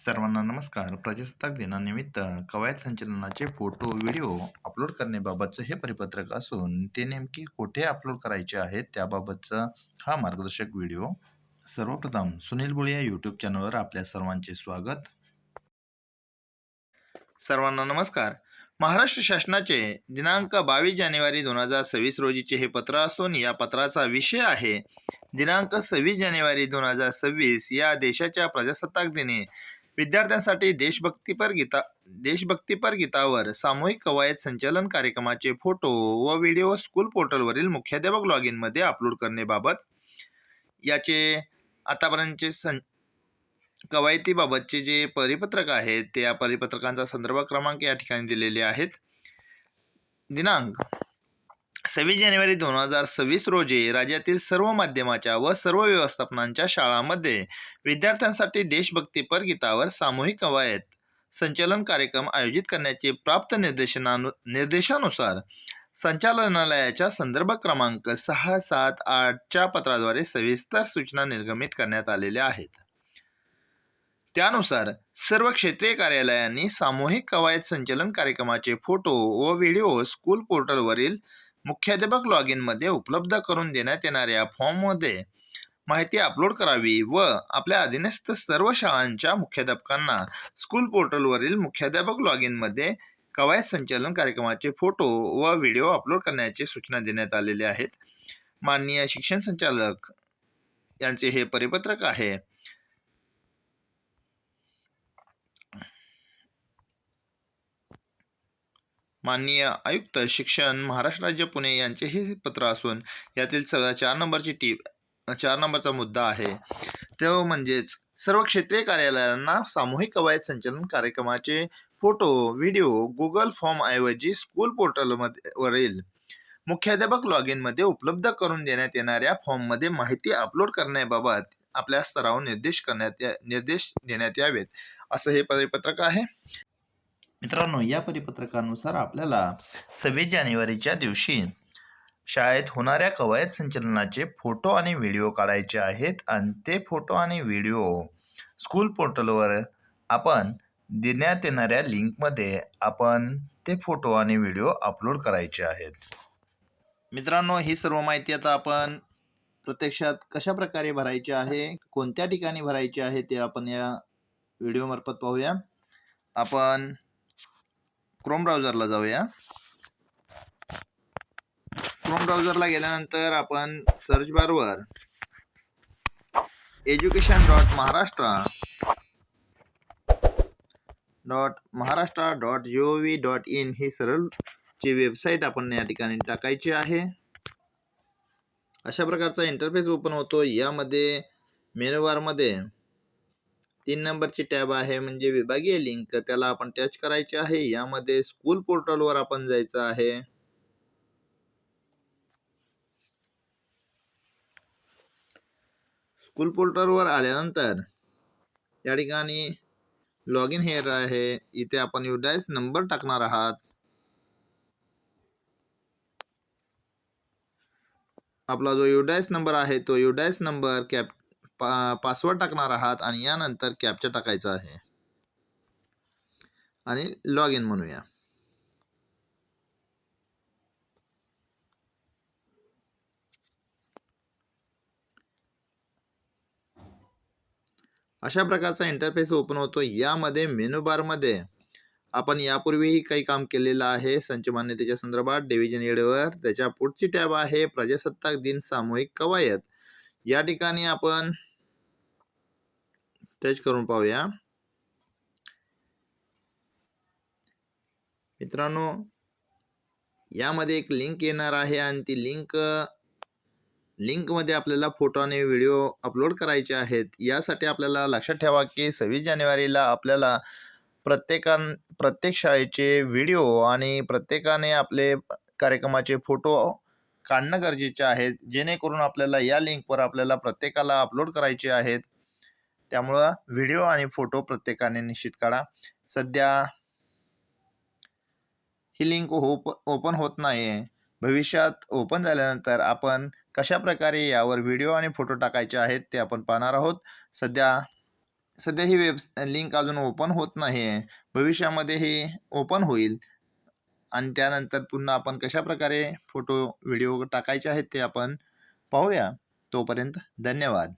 सर्वांना नमस्कार. प्रजासत्ताक दिनानिमित्त कवायत संचलनाचे फोटो, व्हिडिओ अपलोड करण्याबाबतचं हे परिपत्रक असून ते नेमके कुठे अपलोड करायचे आहेत त्याबाबतचा हा मार्गदर्शक व्हिडिओ. सर्वप्रथम सुनील बुळे या यूट्यूब चॅनलवर आपल्या सर्वांचे स्वागत. सर्वांना नमस्कार. महाराष्ट्र शासनाचे दिनांक 22 जानेवारी 2026 रोजीचे हे पत्र असून या पत्राचा विषय आहे दिनांक 26 जानेवारी 2026 या देशाच्या प्रजासत्ताक दिनी विद्यार्थ्यांसाठी देशभक्तीपर गीतावर सामूहिक कवायत संचलन कार्यक्रमाचे फोटो व व्हिडिओ स्कूल पोर्टलवरील मुख्याध्यापक लॉग इन मध्ये अपलोड करण्याबाबत याचे आतापर्यंतचे कवायतीबाबतचे जे परिपत्रक आहे त्या परिपत्रकांचा संदर्भ क्रमांक या ठिकाणी दिलेले आहेत. दिनांक 26 जानेवारी 2026 रोजी राज्यातील सर्व माध्यमाच्या व सर्व व्यवस्थापनांच्या शाळांमध्ये विद्यार्थ्यांसाठी देशभक्तीपर गीतावर सामूहिक कवायत संचलन कार्यक्रम आयोजित करण्याचे प्राप्त निर्देशानुसार संचालनालयाच्या संदर्भ क्रमांक 678 च्या पत्राद्वारे सविस्तर सूचना निर्गमित करण्यात आलेल्या आहेत. त्यानुसार सर्व क्षेत्रीय कार्यालयांनी सामूहिक कवायत संचलन कार्यक्रमाचे फोटो व व्हिडिओ स्कूल पोर्टलवरील मुख्याध्यापक लॉग इन मध्ये उपलब्ध करून देण्यात येणाऱ्या फॉर्ममध्ये माहिती अपलोड करावी व आपल्या अधीनस्थ सर्व शाळांच्या मुख्याध्यापकांना स्कूल पोर्टलवरील मुख्याध्यापक लॉग इन मध्ये कवायत संचलन कार्यक्रमाचे फोटो व व्हिडिओ अपलोड करण्याची सूचना देण्यात आलेल्या आहेत. माननीय शिक्षण संचालक यांचे हे परिपत्रक आहे. माननीय आयुक्त शिक्षण महाराष्ट्र राज्य पुणे यांचे हे पत्र असून यातील 4 नंबरचा मुद्दा आहे तो म्हणजेच सर्व क्षेत्रीय कार्यालयांना सामूहिक कवायत संचलन कार्यक्रमाचे फोटो व्हिडिओ गुगल फॉर्म ऐवजी स्कूल पोर्टलवरील मुख्याध्यापक लॉग इन मध्ये उपलब्ध करून देण्यात येणाऱ्या फॉर्ममध्ये माहिती अपलोड करण्याबाबत आपल्या स्तरावर निर्देश देण्यात यावेत असं हे परिपत्रक आहे. मित्रांनो, या परिपत्रकानुसार आपल्याला 26 जानेवारीच्या दिवशी शाळेत होणाऱ्या कवायत संचलनाचे फोटो आणि व्हिडिओ काढायचे आहेत आणि ते फोटो आणि व्हिडिओ स्कूल पोर्टलवर आपण देण्यात येणाऱ्या लिंकमध्ये आपण ते फोटो आणि व्हिडिओ अपलोड करायचे आहेत. मित्रांनो, ही सर्व माहिती आता आपण प्रत्यक्षात कशा प्रकारे भरायची आहे, कोणत्या ठिकाणी भरायची आहे ते आपण या व्हिडिओ मार्फत पाहूया. आपण क्रोम ब्राउझरला जाऊया. क्रोम ब्राउझरला गेल्यानंतर आपण सर्च बारवर education.maharashtra.gov.in ही सरळची वेबसाईट आपण या ठिकाणी टाकायची आहे. अशा प्रकारचा इंटरफेस ओपन होतो. यामध्ये मेनू बार मध्ये 3 नंबरची टॅब आहे म्हणजे विभागीय लिंक, त्याला आपण टच करायचे आहे. यामध्ये स्कूल पोर्टलवर आपण जायचं आहे. स्कूल पोर्टलवर आल्यानंतर या ठिकाणी लॉग इन हेअर आहे. इथे आपण युडायस नंबर टाकणार आहात. आपला जो युडायस नंबर आहे तो युडायस नंबर पासवर्ड टाकणार आहात आणि यानंतर कॅप्चा टाकायचा आहे आणि लॉग इन म्हणूया. अशा प्रकारचा इंटरफेस ओपन होतो. यामध्ये मेनू बार मध्ये आपण यापूर्वीही काही काम केलेलं आहे संच मान्यतेच्या संदर्भात डिव्हिजन एडवर. त्याच्या पुढची टॅब आहे प्रजासत्ताक दिन सामूहिक कवायत. या ठिकाणी आपण टच करून पाहूया. मित्रांनो, यामध्ये एक लिंक येणार आहे आणि ती लिंक मध्ये आपल्याला फोटो आणि व्हिडिओ अपलोड करायचे आहेत. यासाठी आपल्याला लक्षात ठेवा की 26 जानेवारीला आपल्याला प्रत्येक शाळेचे व्हिडिओ आणि प्रत्येकाने आपले कार्यक्रमाचे फोटो काढणं गरजेचे आहे, जेणेकरून आपल्याला या लिंकवर आपल्याला प्रत्येकाला अपलोड करायचे आहेत. त्यामुळं व्हिडिओ आणि फोटो प्रत्येकाने निश्चित काढा. सध्या ही लिंक ओपन होत नाही. भविष्यात ओपन झाल्यानंतर आपण कशा प्रकारे यावर व्हिडिओ आणि फोटो टाकायचे आहेत ते आपण पाहणार आहोत. सध्या सध्या ही लिंक अजून ओपन होत नाही आहे. भविष्यामध्ये हे ओपन होईल आणि त्यानंतर पुन्हा आपण कशाप्रकारे फोटो व्हिडिओ टाकायचे आहेत ते आपण पाहूया. तोपर्यंत धन्यवाद.